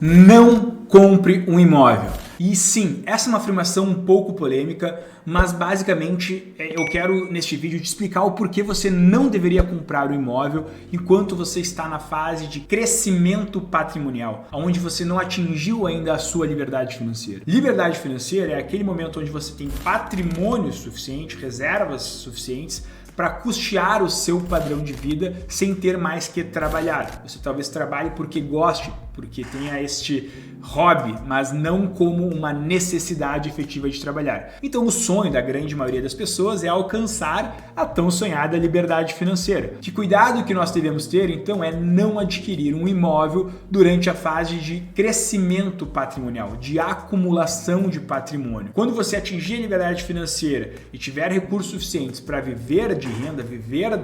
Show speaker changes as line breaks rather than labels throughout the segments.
Não compre um imóvel. E sim, essa é uma afirmação um pouco polêmica, mas basicamente eu quero neste vídeo te explicar o porquê você não deveria comprar o imóvel enquanto você está na fase de crescimento patrimonial, onde você não atingiu ainda a sua liberdade financeira. Liberdade financeira é aquele momento onde você tem patrimônio suficiente, reservas suficientes para custear o seu padrão de vida sem ter mais que trabalhar. Você talvez trabalhe porque goste, porque tenha este hobby, mas não como uma necessidade efetiva de trabalhar. Então o sonho da grande maioria das pessoas é alcançar a tão sonhada liberdade financeira. Que cuidado que nós devemos ter, então, é não adquirir um imóvel durante a fase de crescimento patrimonial, de acumulação de patrimônio. Quando você atingir a liberdade financeira e tiver recursos suficientes para viver de renda, viver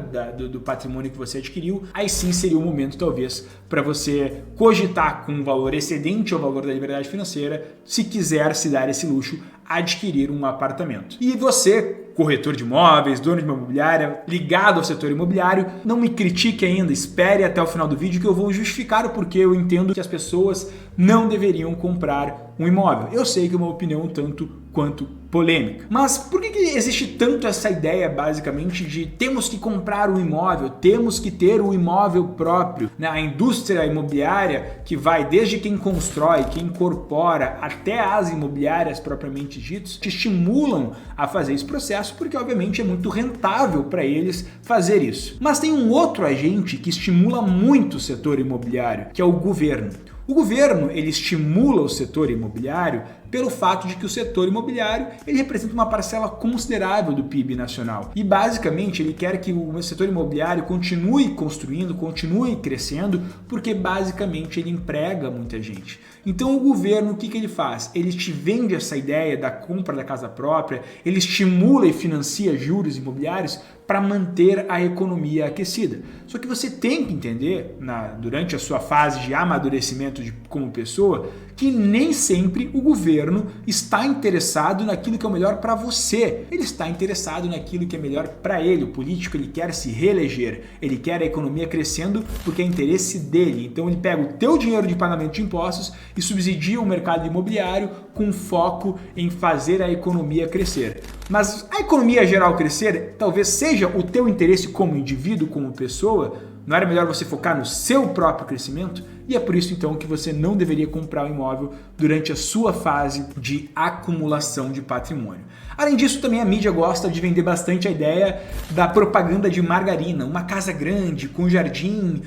do patrimônio que você adquiriu, aí sim seria o momento, talvez, para você cogitar com um valor excedente ao valor da liberdade financeira, se quiser se dar esse luxo, adquirir um apartamento. E você, corretor de imóveis, dono de uma imobiliária, ligado ao setor imobiliário, não me critique ainda, espere até o final do vídeo que eu vou justificar o porquê eu entendo que as pessoas não deveriam comprar um imóvel. Eu sei que é uma opinião um tanto quanto polêmica. Mas por que existe tanto essa ideia, basicamente, de temos que comprar um imóvel, temos que ter um imóvel próprio? A indústria imobiliária, que vai desde quem constrói, quem incorpora, até as imobiliárias propriamente ditas, te estimulam a fazer esse processo porque, obviamente, é muito rentável para eles fazer isso. Mas tem um outro agente que estimula muito o setor imobiliário, que é o governo. O governo, ele estimula o setor imobiliário pelo fato de que o setor imobiliário ele representa uma parcela considerável do PIB nacional. E basicamente ele quer que o setor imobiliário continue construindo, continue crescendo, porque basicamente ele emprega muita gente. Então o governo, o que ele faz? Ele te vende essa ideia da compra da casa própria, ele estimula e financia juros imobiliários para manter a economia aquecida. Só que você tem que entender, durante a sua fase de amadurecimento como pessoa, que nem sempre o governo está interessado naquilo que é o melhor para você. Ele está interessado naquilo que é melhor para ele. O político, ele quer se reeleger, ele quer a economia crescendo porque é interesse dele. Então ele pega o teu dinheiro de pagamento de impostos e subsidia o mercado imobiliário com foco em fazer a economia crescer. Mas a economia geral crescer talvez seja o teu interesse como indivíduo, como pessoa. Não era melhor você focar no seu próprio crescimento? E é por isso então que você não deveria comprar um imóvel durante a sua fase de acumulação de patrimônio. Além disso, também a mídia gosta de vender bastante a ideia da propaganda de margarina, uma casa grande, com jardim,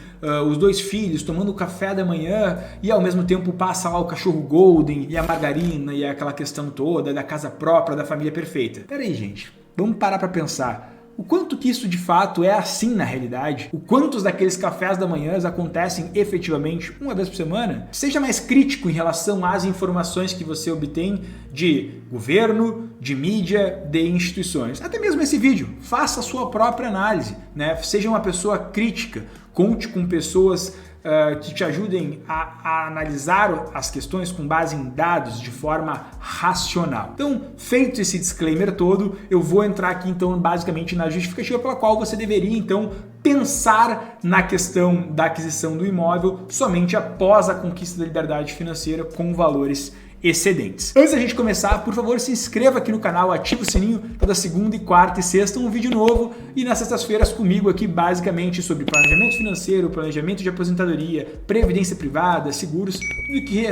os dois filhos tomando café da manhã e ao mesmo tempo passa lá o cachorro golden e a margarina e aquela questão toda da casa própria, da família perfeita. Peraí, gente, vamos parar para pensar. O quanto que isso de fato é assim na realidade? O quantos daqueles cafés da manhã acontecem efetivamente uma vez por semana? Seja mais crítico em relação às informações que você obtém de governo, de mídia, de instituições. Até mesmo esse vídeo, faça a sua própria análise, né? Seja uma pessoa crítica, conte com pessoas que te ajudem a analisar as questões com base em dados de forma racional. Então, feito esse disclaimer todo, eu vou entrar aqui então basicamente na justificativa pela qual você deveria então pensar na questão da aquisição do imóvel somente após a conquista da liberdade financeira com valores excedentes. Antes da gente começar, por favor, se inscreva aqui no canal, ative o sininho, toda segunda e quarta e sexta um vídeo novo e nas sextas-feiras comigo aqui basicamente sobre planejamento financeiro, planejamento de aposentadoria, previdência privada, seguros, tudo que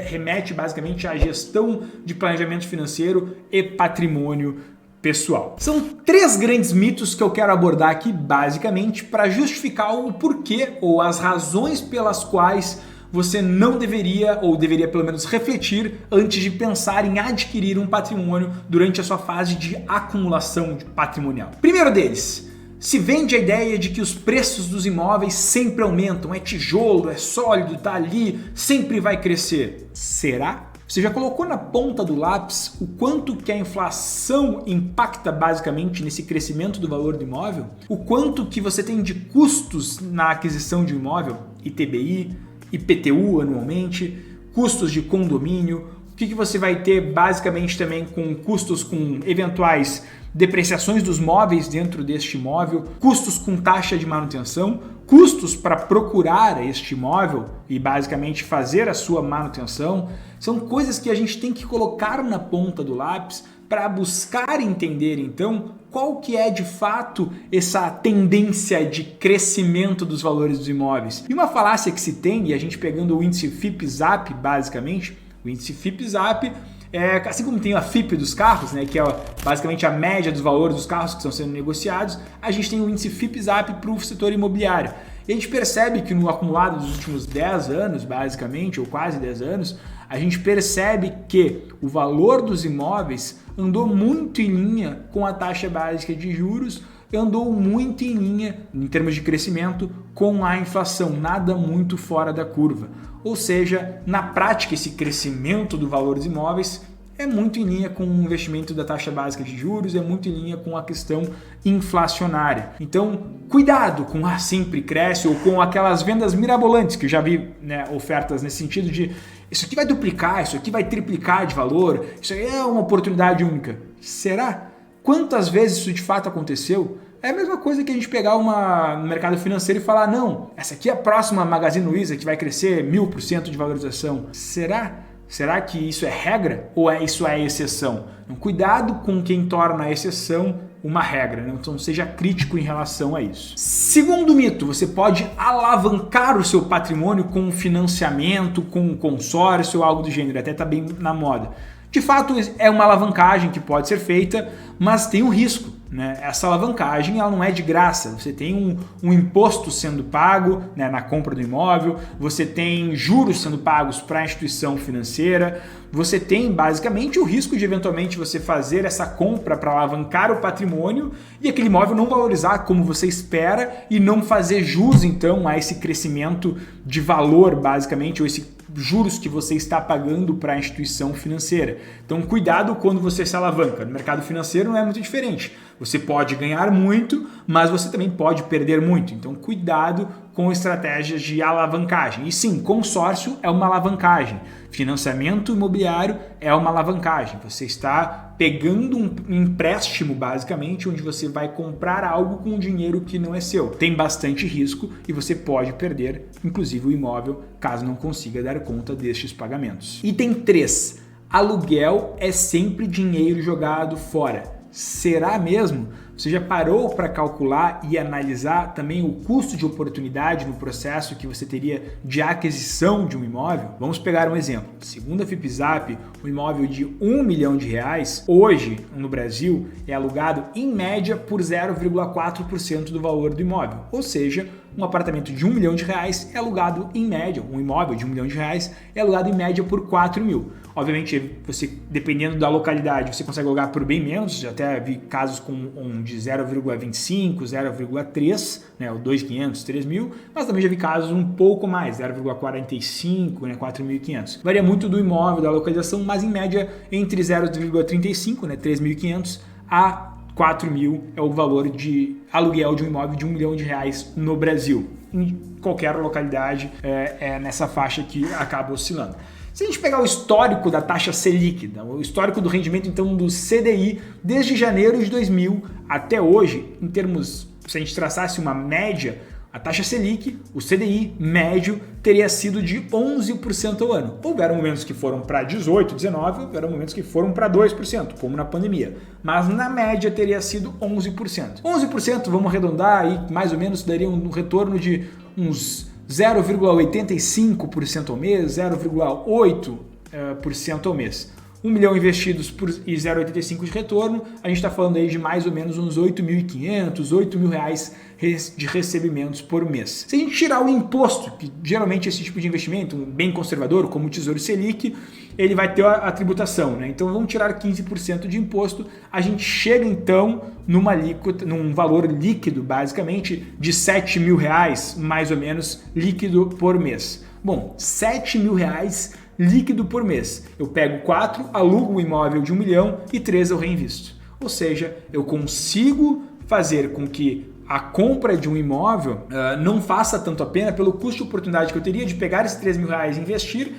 remete basicamente à gestão de planejamento financeiro e patrimônio pessoal. São 3 grandes mitos que eu quero abordar aqui basicamente para justificar o porquê ou as razões pelas quais você não deveria, ou deveria pelo menos refletir antes de pensar em adquirir um patrimônio durante a sua fase de acumulação patrimonial. Primeiro deles, se vende a ideia de que os preços dos imóveis sempre aumentam, é tijolo, é sólido, tá ali, sempre vai crescer. Será? Você já colocou na ponta do lápis o quanto que a inflação impacta basicamente nesse crescimento do valor do imóvel? O quanto que você tem de custos na aquisição de um imóvel, ITBI, IPTU anualmente, custos de condomínio, o que você vai ter basicamente também com custos com eventuais depreciações dos móveis dentro deste imóvel, custos com taxa de manutenção, custos para procurar este imóvel e basicamente fazer a sua manutenção são coisas que a gente tem que colocar na ponta do lápis para buscar entender então qual que é de fato essa tendência de crescimento dos valores dos imóveis. E uma falácia que se tem, e a gente pegando o índice FIPE-ZAP basicamente, o índice FIPE-ZAP assim como tem a FIPE dos carros, né, que é basicamente a média dos valores dos carros que estão sendo negociados, a gente tem o índice FIPE-ZAP para o setor imobiliário. E a gente percebe que no acumulado dos últimos 10 anos, basicamente, ou quase 10 anos, a gente percebe que o valor dos imóveis andou muito em linha com a taxa básica de juros, andou muito em linha, em termos de crescimento, com a inflação, nada muito fora da curva. Ou seja, na prática, esse crescimento do valor dos imóveis é muito em linha com o investimento da taxa básica de juros, é muito em linha com a questão inflacionária. Então, cuidado com sempre cresce ou com aquelas vendas mirabolantes, que eu já vi, né, ofertas nesse sentido de isso aqui vai duplicar, isso aqui vai triplicar de valor, isso aí é uma oportunidade única. Será? Quantas vezes isso de fato aconteceu? É a mesma coisa que a gente pegar no mercado financeiro e falar, não, essa aqui é a próxima Magazine Luiza que vai crescer 1000% de valorização. Será? Será que isso é regra ou isso é exceção? Então, cuidado com quem torna a exceção uma regra, né? Então seja crítico em relação a isso. Segundo mito, você pode alavancar o seu patrimônio com financiamento, com consórcio ou algo do gênero, até está bem na moda. De fato, é uma alavancagem que pode ser feita, mas tem um risco, né? Essa alavancagem ela não é de graça. Você tem um imposto sendo pago, né, na compra do imóvel, você tem juros sendo pagos para a instituição financeira, você tem basicamente o risco de eventualmente você fazer essa compra para alavancar o patrimônio e aquele imóvel não valorizar como você espera e não fazer jus então a esse crescimento de valor basicamente, ou esse juros que você está pagando para a instituição financeira. Então cuidado quando você se alavanca. No mercado financeiro não é muito diferente. Você pode ganhar muito, mas você também pode perder muito. Então cuidado com estratégias de alavancagem. E sim, consórcio é uma alavancagem. Financiamento imobiliário é uma alavancagem. Você está pegando um empréstimo, basicamente, onde você vai comprar algo com dinheiro que não é seu. Tem bastante risco e você pode perder, inclusive, o imóvel, caso não consiga dar conta destes pagamentos. Item 3. Aluguel é sempre dinheiro jogado fora. Será mesmo? Você já parou para calcular e analisar também o custo de oportunidade no processo que você teria de aquisição de um imóvel? Vamos pegar um exemplo. Segundo a FIPE-ZAP, um imóvel de R$1 milhão hoje no Brasil é alugado em média por 0,4% do valor do imóvel. Ou seja, um apartamento de R$1 milhão é alugado em média, um imóvel de R$1 milhão é alugado em média por 4 mil. Obviamente, você, dependendo da localidade, você consegue alugar por bem menos. Já até vi casos de 0,25, 0,3, né, ou 2.500, 3 mil, mas também já vi casos um pouco mais, 0,45, né, 4.500. Varia muito do imóvel, da localização, mas em média entre 0,35, né, 3.500 a 4 mil é o valor de aluguel de um imóvel de R$1 milhão no Brasil. Em qualquer localidade é nessa faixa que acaba oscilando. Se a gente pegar o histórico da taxa Selic, o histórico do rendimento então do CDI desde janeiro de 2000 até hoje, em termos, se a gente traçasse uma média, a taxa Selic, o CDI médio, teria sido de 11% ao ano. Houveram momentos que foram para 18%, 19%, houveram momentos que foram para 2%, como na pandemia. Mas na média teria sido 11%. 11%, vamos arredondar, aí mais ou menos daria um retorno de uns 0,85% ao mês, 0,8% ao mês. 1 milhão investidos e 0,85 de retorno, a gente está falando aí de mais ou menos uns 8.500, 8 mil reais de recebimentos por mês. Se a gente tirar o imposto, que geralmente esse tipo de investimento, um bem conservador, como o Tesouro Selic, ele vai ter a tributação, né? Então vamos tirar 15% de imposto, a gente chega então num valor líquido, basicamente, de 7 mil reais, mais ou menos, líquido por mês. Bom, 7 mil reais líquido por mês. Eu pego 4, alugo um imóvel de 1 milhão e 3 eu reinvisto. Ou seja, eu consigo fazer com que a compra de um imóvel não faça tanto a pena pelo custo de oportunidade que eu teria de pegar esses 3 mil reais e investir,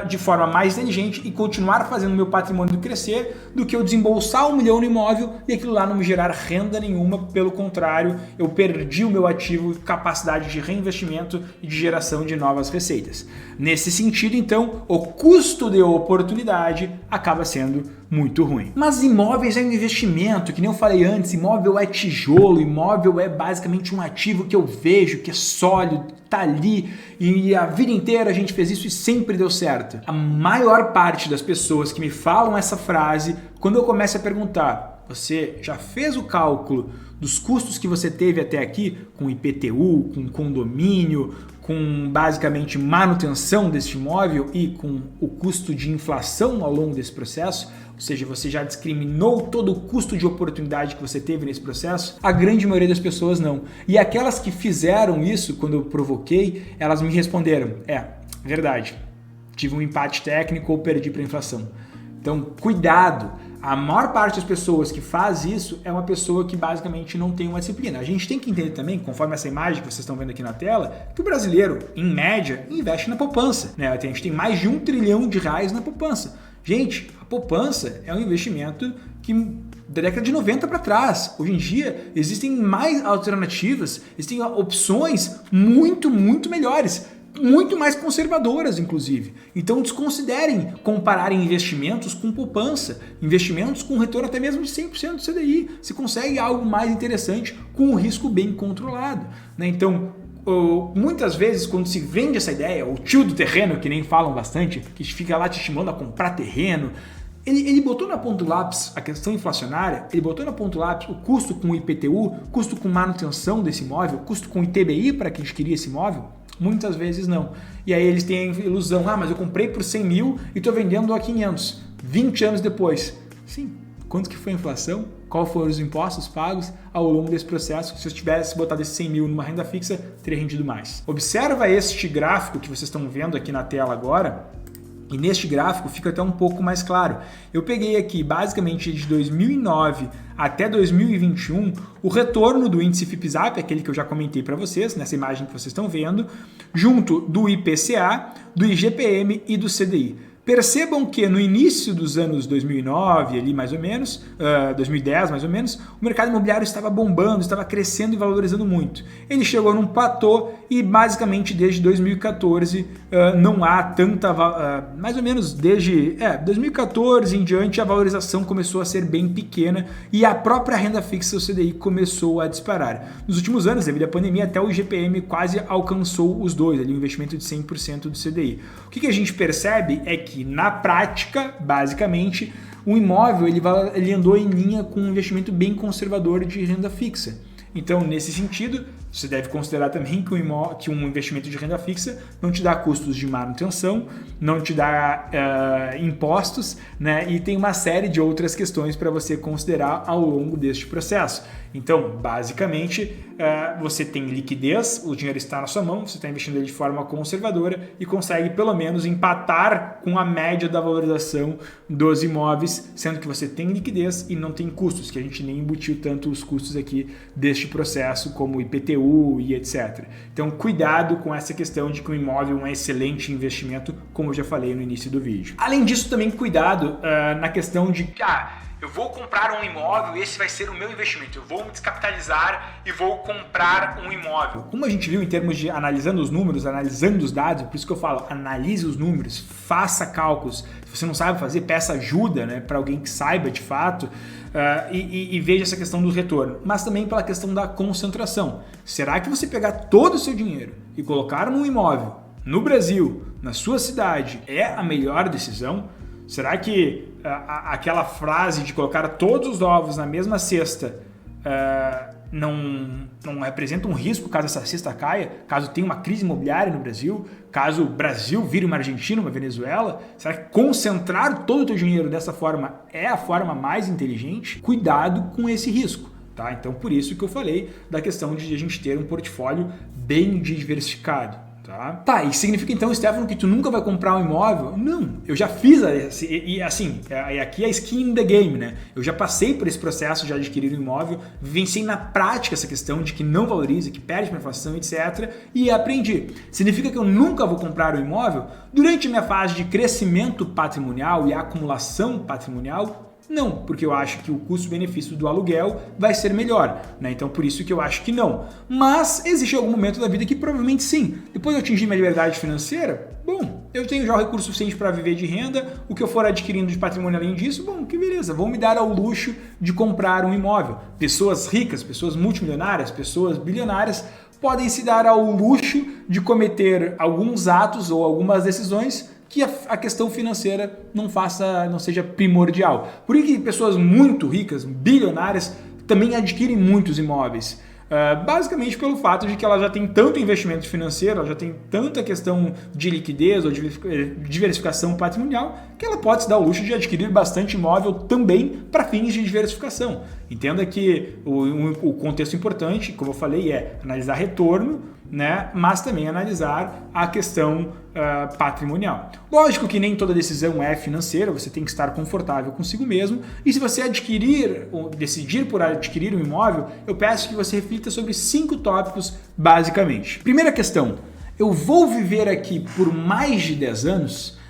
de forma mais inteligente e continuar fazendo meu patrimônio crescer do que eu desembolsar 1 milhão no imóvel e aquilo lá não me gerar renda nenhuma. Pelo contrário, eu perdi o meu ativo e capacidade de reinvestimento e de geração de novas receitas. Nesse sentido, então, o custo de oportunidade acaba sendo muito ruim. Mas imóveis é um investimento, que nem eu falei antes, imóvel é tijolo, imóvel é basicamente um ativo que eu vejo, que é sólido, tá ali e a vida inteira a gente fez isso e sempre deu certo. A maior parte das pessoas que me falam essa frase, quando eu começo a perguntar, você já fez o cálculo dos custos que você teve até aqui com IPTU, com condomínio, com basicamente manutenção deste imóvel e com o custo de inflação ao longo desse processo? Ou seja, você já discriminou todo o custo de oportunidade que você teve nesse processo? A grande maioria das pessoas não. E aquelas que fizeram isso, quando eu provoquei, elas me responderam, verdade, tive um empate técnico ou perdi para a inflação. Então, cuidado. A maior parte das pessoas que faz isso é uma pessoa que basicamente não tem uma disciplina. A gente tem que entender também, conforme essa imagem que vocês estão vendo aqui na tela, que o brasileiro, em média, investe na poupança, né? A gente tem mais de R$1 trilhão na poupança. Gente, a poupança é um investimento que da década de 90 para trás. Hoje em dia existem mais alternativas, existem opções muito melhores, muito mais conservadoras, inclusive. Então desconsiderem comparar investimentos com poupança, investimentos com retorno até mesmo de 100% do CDI. Se consegue algo mais interessante com um risco bem controlado, né? Então, muitas vezes quando se vende essa ideia, o tio do terreno, que nem falam bastante, que fica lá te estimulando a comprar terreno, ele botou na ponta do lápis a questão inflacionária, ele botou na ponta do lápis o custo com o IPTU, custo com manutenção desse imóvel, custo com ITBI para quem queria esse imóvel? Muitas vezes não. E aí eles têm a ilusão, mas eu comprei por 100 mil e estou vendendo a 500, 20 anos depois. Sim, quanto que foi a inflação? Qual foram os impostos pagos ao longo desse processo? Se eu tivesse botado esse 100 mil numa renda fixa, teria rendido mais. Observa este gráfico que vocês estão vendo aqui na tela agora, e neste gráfico fica até um pouco mais claro. Eu peguei aqui basicamente de 2009 até 2021 o retorno do índice FIPZAP, aquele que eu já comentei para vocês, nessa imagem que vocês estão vendo, junto do IPCA, do IGPM e do CDI. Percebam que no início dos anos 2009, ali mais ou menos, 2010 mais ou menos, o mercado imobiliário estava bombando, estava crescendo e valorizando muito. Ele chegou num platô e basicamente desde 2014 não há tanta, mais ou menos desde 2014 em diante a valorização começou a ser bem pequena e a própria renda fixa, o CDI, começou a disparar. Nos últimos anos, devido à pandemia, até o IGPM quase alcançou os dois, ali um investimento de 100% do CDI. O que a gente percebe é que na prática, basicamente, o imóvel ele andou em linha com um investimento bem conservador de renda fixa. Então, nesse sentido, você deve considerar também que um investimento de renda fixa não te dá custos de manutenção, não te dá impostos, né? E tem uma série de outras questões para você considerar ao longo deste processo. Então, basicamente, você tem liquidez, o dinheiro está na sua mão, você está investindo ele de forma conservadora e consegue pelo menos empatar com a média da valorização dos imóveis, sendo que você tem liquidez e não tem custos, que a gente nem embutiu tanto os custos aqui deste processo, como IPTU e etc. Então, cuidado com essa questão de que o imóvel é um excelente investimento, como eu já falei no início do vídeo. Além disso, também cuidado na questão de eu vou comprar um imóvel e esse vai ser o meu investimento. Eu vou me descapitalizar e vou comprar um imóvel. Como a gente viu em termos de analisando os números, analisando os dados, por isso que eu falo, analise os números, faça cálculos. Se você não sabe fazer, peça ajuda, né, para alguém que saiba de fato e veja essa questão do retorno. Mas também pela questão da concentração. Será que você pegar todo o seu dinheiro e colocar num imóvel no Brasil, na sua cidade, é a melhor decisão? Será que aquela frase de colocar todos os ovos na mesma cesta não representa um risco caso essa cesta caia, caso tenha uma crise imobiliária no Brasil, caso o Brasil vire uma Argentina, uma Venezuela? Será que concentrar todo o teu dinheiro dessa forma é a forma mais inteligente? Cuidado com esse risco. Tá? Então, por isso que eu falei da questão de a gente ter um portfólio bem diversificado. Tá? Tá, e significa então, Stefano, que tu nunca vai comprar um imóvel? Não, eu já fiz, e assim, aqui é skin in the game, né? Eu já passei por esse processo de adquirir um imóvel, vivenciei na prática essa questão de que não valoriza, que perde para inflação, etc. E aprendi. Significa que eu nunca vou comprar um imóvel? Durante a minha fase de crescimento patrimonial e acumulação patrimonial, não, porque eu acho que o custo-benefício do aluguel vai ser melhor, né? Então por isso que eu acho que não. Mas existe algum momento da vida que provavelmente sim. Depois de eu atingir minha liberdade financeira, bom, eu tenho já o recurso suficiente para viver de renda, o que eu for adquirindo de patrimônio além disso, bom, que beleza, vou me dar ao luxo de comprar um imóvel. Pessoas ricas, pessoas multimilionárias, pessoas bilionárias podem se dar ao luxo de cometer alguns atos ou algumas decisões que a questão financeira não seja primordial. Por isso que pessoas muito ricas, bilionárias, também adquirem muitos imóveis. Basicamente pelo fato de que ela já tem tanto investimento financeiro, ela já tem tanta questão de liquidez ou de diversificação patrimonial, que ela pode se dar o luxo de adquirir bastante imóvel também para fins de diversificação. Entenda que o contexto importante, como eu falei, é analisar retorno, né? Mas também analisar a questão patrimonial. Lógico que nem toda decisão é financeira, você tem que estar confortável consigo mesmo, e se você adquirir ou decidir por adquirir um imóvel, eu peço que você reflita sobre 5 tópicos basicamente. Primeira questão, eu vou viver aqui por mais de 10 anos?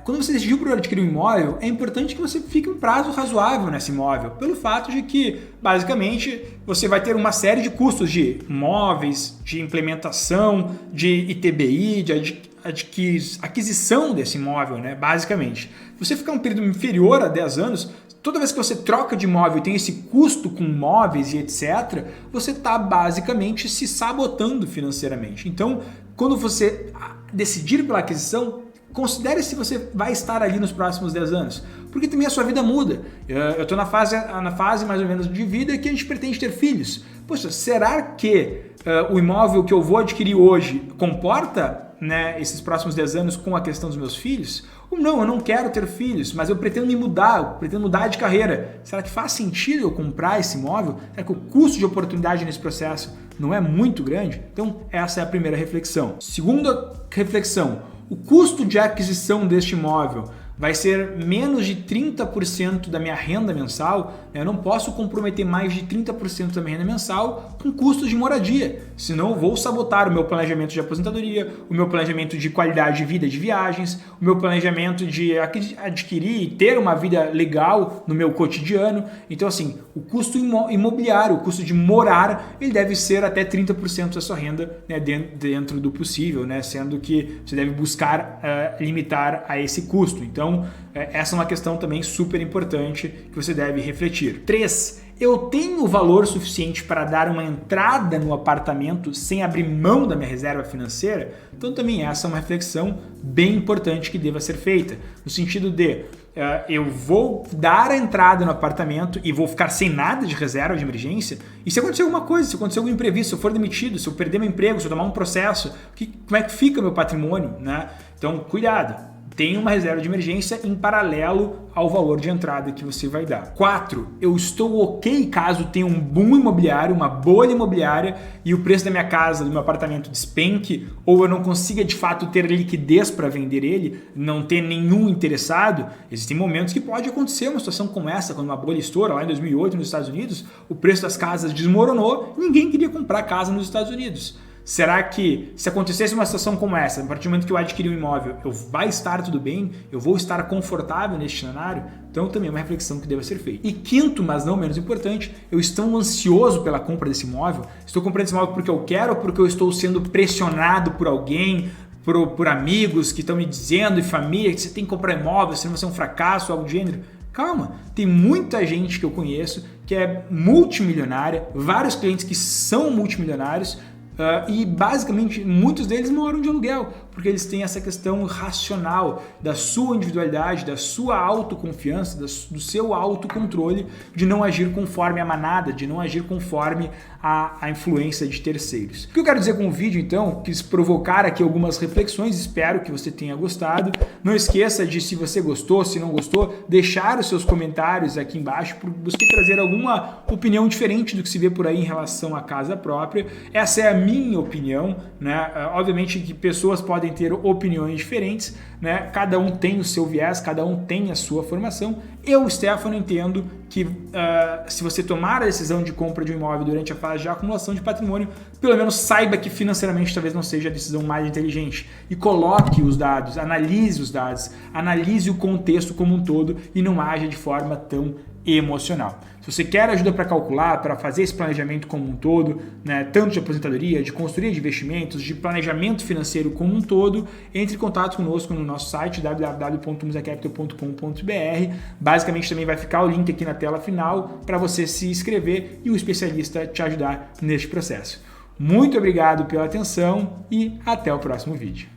Quando você decidiu por adquirir um imóvel, é importante que você fique um prazo razoável nesse imóvel, pelo fato de que, basicamente, você vai ter uma série de custos de móveis, de implementação, de ITBI, de aquisição desse imóvel, né? Basicamente. Se você ficar um período inferior a 10 anos, toda vez que você troca de imóvel e tem esse custo com móveis e etc., você está basicamente se sabotando financeiramente. Então, quando você decidir pela aquisição, considere se você vai estar ali nos próximos 10 anos, porque também a sua vida muda. Eu estou na fase mais ou menos de vida que a gente pretende ter filhos. Poxa, será que o imóvel que eu vou adquirir hoje comporta, né, esses próximos 10 anos com a questão dos meus filhos? Ou não, eu não quero ter filhos, mas eu pretendo me mudar, eu pretendo mudar de carreira. Será que faz sentido eu comprar esse imóvel? Será que o custo de oportunidade nesse processo não é muito grande? Então, essa é a primeira reflexão. Segunda reflexão, o custo de aquisição deste imóvel vai ser menos de 30% da minha renda mensal. Eu não posso comprometer mais de 30% da minha renda mensal com custos de moradia, senão eu vou sabotar o meu planejamento de aposentadoria, o meu planejamento de qualidade de vida de viagens, o meu planejamento de adquirir e ter uma vida legal no meu cotidiano. Então assim, o custo imobiliário, o custo de morar, ele deve ser até 30% da sua renda, né, dentro do possível, né, sendo que você deve buscar limitar a esse custo. Então, essa é uma questão também super importante que você deve refletir. 3. Eu tenho valor suficiente para dar uma entrada no apartamento sem abrir mão da minha reserva financeira? Então também essa é uma reflexão bem importante que deva ser feita, no sentido de eu vou dar a entrada no apartamento e vou ficar sem nada de reserva de emergência? E se acontecer alguma coisa, se acontecer algum imprevisto, se eu for demitido, se eu perder meu emprego, se eu tomar um processo, como é que fica meu patrimônio, né? Então cuidado. Tem uma reserva de emergência em paralelo ao valor de entrada que você vai dar. 4. Eu estou ok caso tenha um boom imobiliário, uma bolha imobiliária e o preço da minha casa, do meu apartamento despenque, ou eu não consiga de fato ter liquidez para vender ele, não ter nenhum interessado. Existem momentos que pode acontecer uma situação como essa, quando uma bolha estoura lá em 2008 nos Estados Unidos, o preço das casas desmoronou, ninguém queria comprar casa nos Estados Unidos. Será que, se acontecesse uma situação como essa, a partir do momento que eu adquirir um imóvel, vai estar tudo bem? Eu vou estar confortável neste cenário? Então, também é uma reflexão que deve ser feita. E 5º, mas não menos importante, eu estou ansioso pela compra desse imóvel? Estou comprando esse imóvel porque eu quero ou porque eu estou sendo pressionado por alguém, por amigos que estão me dizendo, e família, que você tem que comprar imóvel, senão você é um fracasso, algo do gênero? Calma, tem muita gente que eu conheço que é multimilionária, vários clientes que são multimilionários, e basicamente muitos deles moram de aluguel. porque eles têm essa questão racional da sua individualidade, da sua autoconfiança, do seu autocontrole, de não agir conforme a manada, de não agir conforme a influência de terceiros. O que eu quero dizer com o vídeo, então, quis provocar aqui algumas reflexões, espero que você tenha gostado. Não esqueça de, se você gostou, se não gostou, deixar os seus comentários aqui embaixo, para você trazer alguma opinião diferente do que se vê por aí em relação à casa própria. Essa é a minha opinião, né? Obviamente que pessoas podem ter opiniões diferentes, né? Cada um tem o seu viés, cada um tem a sua formação. Eu, Stefano, entendo que se você tomar a decisão de compra de um imóvel durante a fase de acumulação de patrimônio, pelo menos saiba que financeiramente talvez não seja a decisão mais inteligente. E coloque os dados, analise o contexto como um todo e não haja de forma tão emocional. Se você quer ajuda para calcular, para fazer esse planejamento como um todo, né, tanto de aposentadoria, de consultoria de investimentos, de planejamento financeiro como um todo, entre em contato conosco no nosso site www.musacapital.com.br. Basicamente também vai ficar o link aqui na tela final para você se inscrever e o especialista te ajudar neste processo. Muito obrigado pela atenção e até o próximo vídeo.